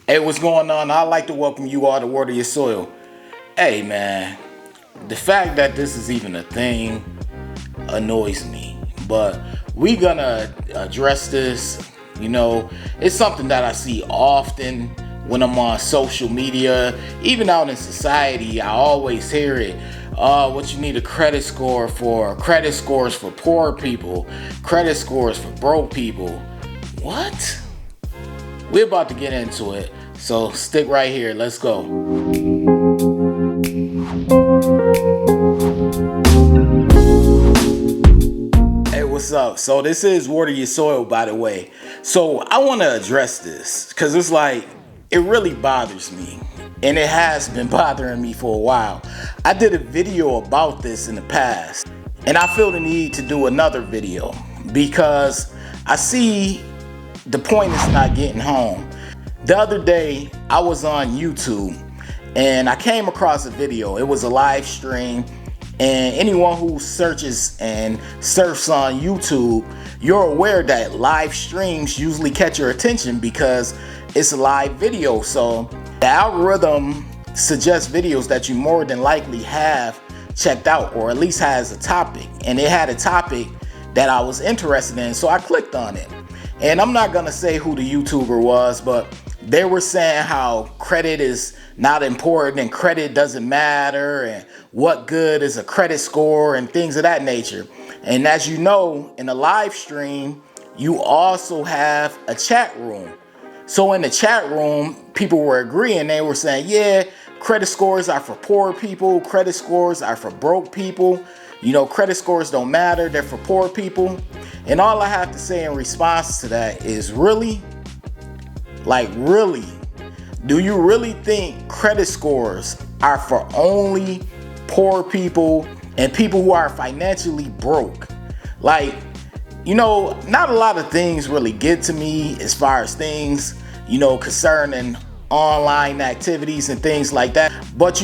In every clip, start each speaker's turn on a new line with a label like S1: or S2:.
S1: Hey, what's going on? I'd like to welcome you all to Water Your Soil. Hey, man, the fact that this is even a thing annoys me, but we gonna address this. It's something that I see often when I'm on social media, even out in society. I always hear it. What you need a credit score for? Credit scores for poor people, credit scores for broke people. What? We're about to get into it, so stick right here. Let's go. Hey, what's up? So this is Water Your Soil, by the way. So I want to address this because it's like it really bothers me, and it has been bothering me for a while. I did a video about this in the past, and I feel the need to do another video because I see the point is not getting home. The other day, I was on YouTube and I came across a video. It was a live stream, and anyone who searches and surfs on YouTube, you're aware that live streams usually catch your attention because it's a live video. So the algorithm suggests videos that you more than likely have checked out, or at least has a topic. And it had a topic that I was interested in, so I clicked on it. And I'm not gonna say who the YouTuber was, but they were saying how credit is not important and credit doesn't matter and what good is a credit score and things of that nature. And as you know, in a live stream, you also have a chat room. So in the chat room, people were agreeing. They were saying, yeah, credit scores are for poor people. Credit scores are for broke people. Credit scores don't matter. They're for poor people. And all I have to say in response to that is really? Like, really? Do you really think credit scores are for only poor people and people who are financially broke? Like, not a lot of things really get to me as far as things, concerning online activities and things like that. But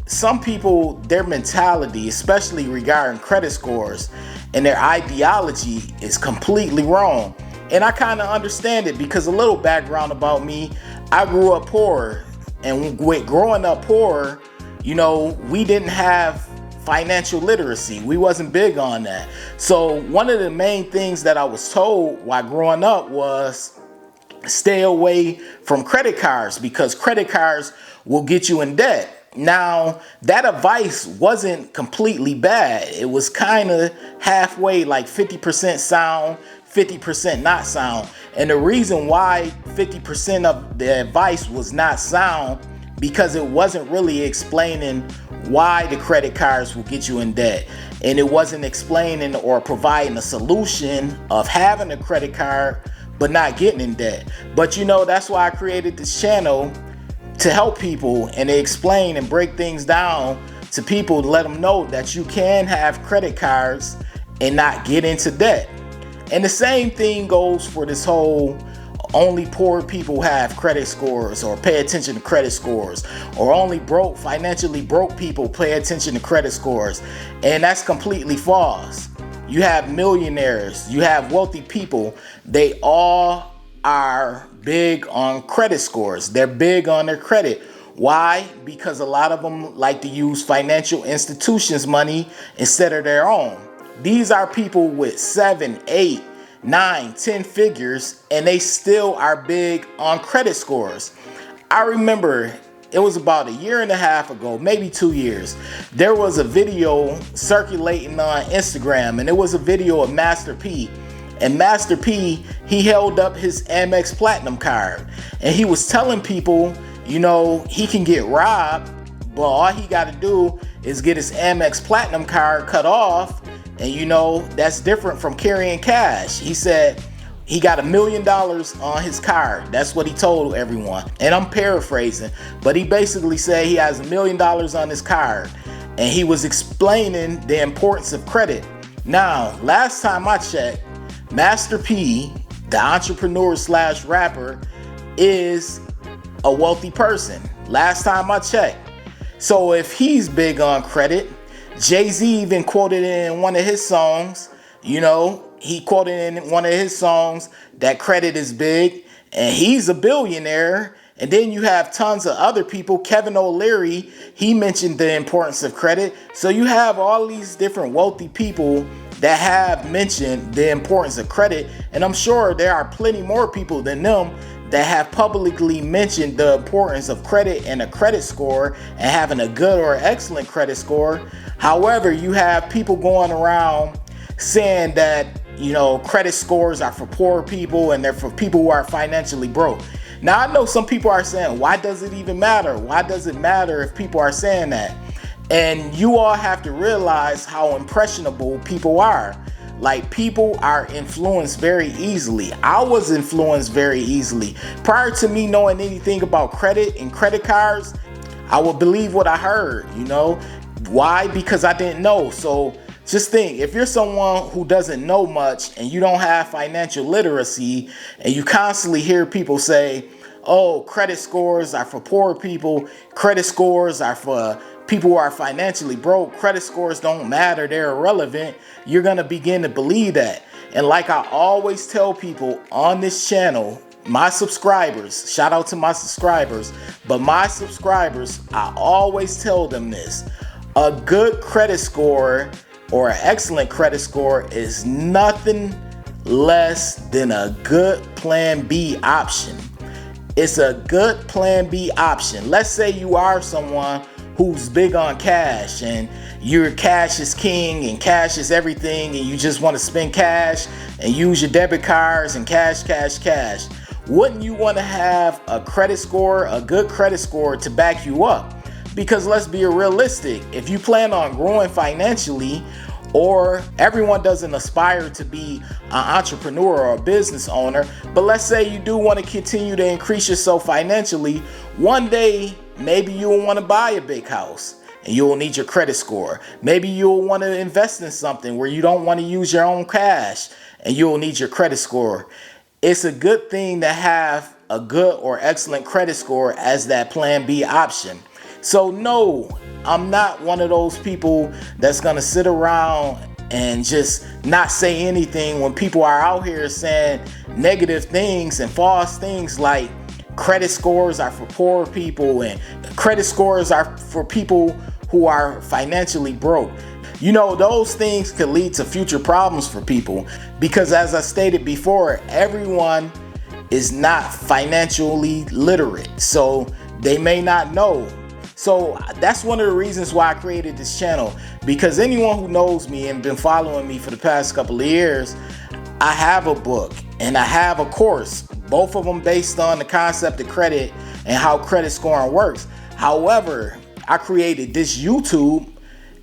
S1: some people, their mentality, especially regarding credit scores and their ideology, is completely wrong. And I kind of understand it because a little background about me, I grew up poor. And with growing up poor, we didn't have financial literacy. We wasn't big on that. So one of the main things that I was told while growing up was stay away from credit cards because credit cards will get you in debt. Now, that advice wasn't completely bad. It was kind of halfway, like 50% sound, 50% not sound. And the reason why 50% of the advice was not sound, because it wasn't really explaining why the credit cards will get you in debt. And it wasn't explaining or providing a solution of having a credit card but not getting in debt. But that's why I created this channel, to help people and to explain and break things down to people, to let them know that you can have credit cards and not get into debt. And the same thing goes for this whole only poor people have credit scores, or pay attention to credit scores, or only financially broke people pay attention to credit scores. And that's completely false. You have millionaires, you have wealthy people, they all are big on credit scores. They're big on their credit. Why? Because a lot of them like to use financial institutions' money instead of their own. These are people with 7, 8, 9, 10 figures, and they still are big on credit scores. I remember it was about a year and a half ago, maybe 2 years. There was a video circulating on Instagram, and it was a video of Master P. And Master P, he held up his Amex Platinum card, and he was telling people, he can get robbed, but all he got to do is get his Amex Platinum card cut off, and that's different from carrying cash. He said he got $1 million on his card. That's what he told everyone. And I'm paraphrasing, but he basically said he has $1 million on his card, and he was explaining the importance of credit. Now, last time I checked, Master P, the entrepreneur / rapper, is a wealthy person. Last time I checked. So if he's big on credit, Jay-Z even quoted in one of his songs, he quoted in one of his songs that credit is big, and he's a billionaire, And then you have tons of other people. Kevin O'Leary, he mentioned the importance of credit. So you have all these different wealthy people that have mentioned the importance of credit. And I'm sure there are plenty more people than them that have publicly mentioned the importance of credit and a credit score and having a good or excellent credit score. However, you have people going around saying that, you know, credit scores are for poor people and they're for people who are financially broke. Now, I know some people are saying, why does it even matter? Why does it matter if people are saying that? And you all have to realize how impressionable people are. Like, people are influenced very easily. I was influenced very easily. Prior to me knowing anything about credit and credit cards, I would believe what I heard, you know? Why? Because I didn't know. So just think, if you're someone who doesn't know much and you don't have financial literacy and you constantly hear people say, oh, credit scores are for poor people, credit scores are for people who are financially broke, credit scores don't matter, they're irrelevant, you're going to begin to believe that. And like I always tell people on this channel, my subscribers, shout out to my subscribers, but my subscribers, I always tell them this: a good credit score or an excellent credit score is nothing less than a good plan B option. It's a good plan B option. Let's say you are someone who's big on cash and your cash is king and cash is everything and you just want to spend cash and use your debit cards and cash. Wouldn't you want to have a credit score, a good credit score to back you up? Because let's be realistic, if you plan on growing financially, or everyone doesn't aspire to be an entrepreneur or a business owner, but let's say you do want to continue to increase yourself financially, one day maybe you'll want to buy a big house and you'll need your credit score. Maybe you'll want to invest in something where you don't want to use your own cash and you'll need your credit score. It's a good thing to have a good or excellent credit score as that plan B option. So no, I'm not one of those people that's going to sit around and just not say anything when people are out here saying negative things and false things like credit scores are for poor people and credit scores are for people who are financially broke. You know, those things could lead to future problems for people because, as I stated before, everyone is not financially literate, so they may not know. So that's one of the reasons why I created this channel, because anyone who knows me and been following me for the past couple of years, I have a book and I have a course, both of them based on the concept of credit and how credit scoring works. However, I created this YouTube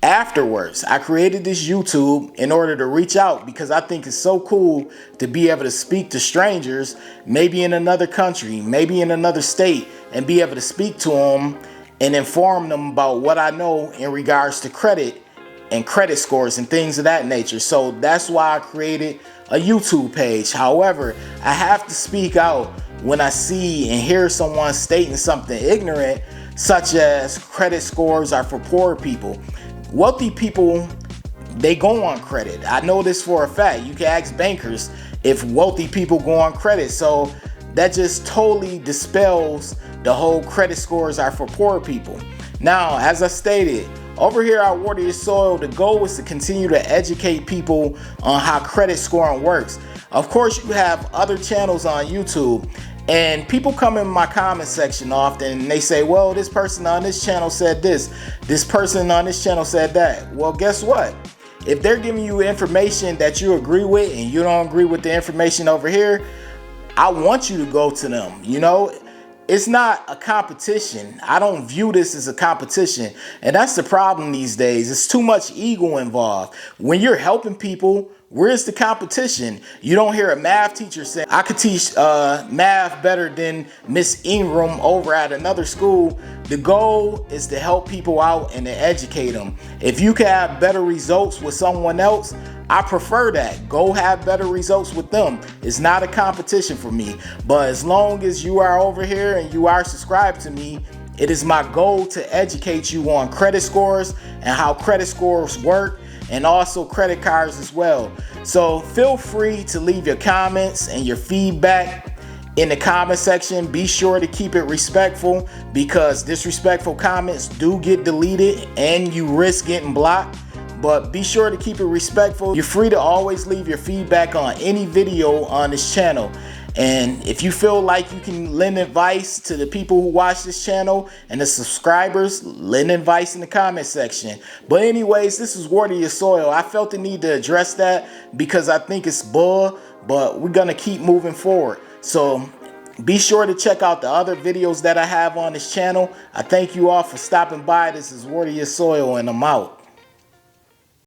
S1: afterwards. I created this YouTube in order to reach out because I think it's so cool to be able to speak to strangers, maybe in another country, maybe in another state, and be able to speak to them and inform them about what I know in regards to credit and credit scores and things of that nature. So that's why I created a YouTube page. However, I have to speak out when I see and hear someone stating something ignorant, such as credit scores are for poor people. Wealthy people, they go on credit. I know this for a fact. You can ask bankers if wealthy people go on credit. So that just totally dispels the whole credit scores are for poor people. Now, as I stated, over here at Water Your Soil, the goal is to continue to educate people on how credit scoring works. Of course, you have other channels on YouTube, and people come in my comment section often and they say, well, this person on this channel said this person on this channel said that. Well, guess what? If they're giving you information that you agree with and you don't agree with the information over here, I want you to go to them. You know, it's not a competition. I don't view this as a competition. And that's the problem these days. It's too much ego involved. When you're helping people, where's the competition? You don't hear a math teacher say, I could teach math better than Miss Ingram over at another school. The goal is to help people out and to educate them. If you can have better results with someone else, I prefer that. Go have better results with them. It's not a competition for me. But as long as you are over here and you are subscribed to me, it is my goal to educate you on credit scores and how credit scores work, and also credit cards as well. So feel free to leave your comments and your feedback In the comment section, be sure to keep it respectful, because disrespectful comments do get deleted and you risk getting blocked. But be sure to keep it respectful. You're free to always leave your feedback on any video on this channel. And if you feel like you can lend advice to the people who watch this channel and the subscribers, lend advice in the comment section. But anyways, this is Water Your Soil. I felt the need to address that because I think it's bull, but we're gonna keep moving forward. So be sure to check out the other videos that I have on this channel. I thank you all for stopping by. This is Water Your Soil, and I'm out.